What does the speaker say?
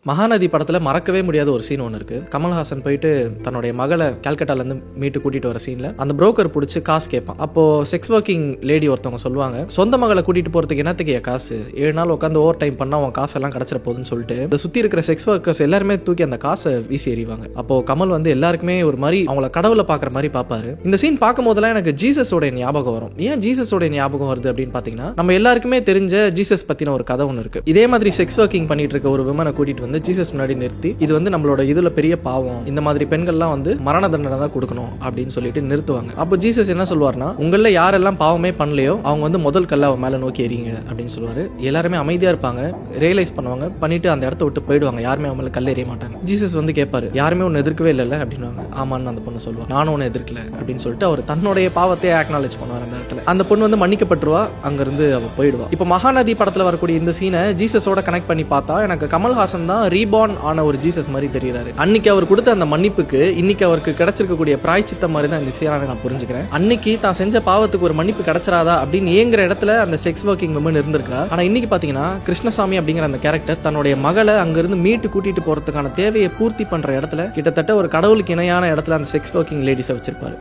மகாநதி படத்தில் மறக்கவே முடியாத ஒரு சீன் ஒன்று இருக்குது. கமல்ஹாசன் போயிட்டு தன்னுடைய மகளை கல்கட்டாலேருந்து மீட்டு கூட்டிகிட்டு வர சீனில் அந்த புரோக்கர் பிடிச்சி காசு கேட்பான். அப்போது செக்ஸ் ஒர்க்கிங் லேடி ஒருத்தவங்க சொல்லுவாங்க, சொந்த மகளை கூட்டிகிட்டு போகிறதுக்கு என்னத்துக்கு காசு, 7 நாள் உட்காந்து ஓவர் டைம் பண்ணால் அவன் காசெல்லாம் கிடச்சிட போகுதுன்னு சொல்லிட்டு இந்த சுற்றி இருக்கிற செக்ஸ் ஒர்க்கர்ஸ் எல்லாருமே தூக்கி அந்த காசை வீசி எறிவாங்க. அப்போது கமல் வந்து எல்லாருக்குமே ஒரு மாதிரி அவங்கள கடவுளை பார்க்குற மாதிரி பார்ப்பாரு. இந்த சீன் பார்க்கும் போதெல்லாம் எனக்கு ஜீசஸோட ஞாபகம் வரும். ஏன் ஜீசஸோட ஞாபகம் வருது அப்படின்னு பார்த்தீங்கன்னா, நம்ம எல்லாருக்குமே தெரிஞ்ச ஜீசஸ் பற்றின ஒரு கதை ஒன்று இருக்குது. இதே மாதிரி செக்ஸ் ஒர்க்கிங் பண்ணிட்டு இருக்க ஒரு விமனை கூட்டிகிட்டு வந்து ஜீசஸ் முன்னாடி நிறுத்தி, இது வந்து நம்மளோட இதுல பெரிய பாவம், இந்த மாதிரி பெண்கள்லாம் வந்து மரண தண்டனை தான் கொடுக்கணும் அப்படின்னு சொல்லிட்டு நிறுத்துவாங்க. அப்போ ஜீசஸ் என்ன சொல்வார்னா, உங்கள யாரெல்லாம் பாவமே பண்ணலையோ அவங்க வந்து முதல் கல்ல அவன் மேல நோக்கி எறிங்க அப்படின்னு சொல்லுவாரு. எல்லாருமே அமைதியா இருப்பாங்க, ரியலைஸ் பண்ணுவாங்க, பண்ணிட்டு அந்த இடத்த விட்டு போயிடுவாங்க. யாருமே அவன் மேல கல்ல எறிய மாட்டாங்க. ஜீசஸ் வந்து கேட்பாரு, யாருமே ஒன்னு எதிர்க்கவே இல்லைல்ல அப்படின்வாங்க. ஆமான்னு அந்த பொண்ணு சொல்லுவா, நானும் ஒன்னு எதிர்க்கல அப்படின்னு சொல்லிட்டு அவர் தன்னுடைய பாவத்தை ஆக்னாலேஜ் பண்ணுவார். அந்த இடத்துல அந்த பொண்ணு வந்து மன்னிக்கப்பட்டுருவா, அங்கிருந்து அவ போயிடுவா. இப்போ மகாநதி படத்துல வரக்கூடிய இந்த சீனை ஜீசஸோட கனெக்ட் பண்ணி பார்த்தா எனக்கு கமல்ஹாசன் தான் ரீபார்ன் ஆன ஒரு ஜீசஸ் மாதிரி தெரியுறாரு. அன்னைக்கு அவர் கொடுத்த அந்த மன்னிப்புக்கு இன்னைக்கு அவருக்கு கிடைச்சிருக்கக்கூடிய பிராய்ச்சித்த மாதிரி தான் இந்த சீனாவை நான் புரிஞ்சுக்கிறேன். அன்னைக்கு தான் செஞ்ச பாவத்துக்கு ஒரு மன்னிப்பு கிடைச்சிராதா அப்படின்னு ஏங்குற இடத்துல அந்த செக்ஸ் ஒர்க்கிங் விமன் இருந்திருக்கா. ஆனா இன்னைக்கு பாத்தீங்கன்னா கிருஷ்ணசாமி அப்படிங்கிற அந்த கேரக்டர் தன்னுடைய மகளை அங்கிருந்து மீட்டு கூட்டிட்டு போறதுக்கான தேவையை பூர்த்தி பண்ற இடத்துல கிட்டத்தட்ட ஒரு கடவுளுக்கு இணையான இடத்துல அந்த செக்ஸ் ஒர்க்கிங் லேடிஸை வச்சிருப்பாரு.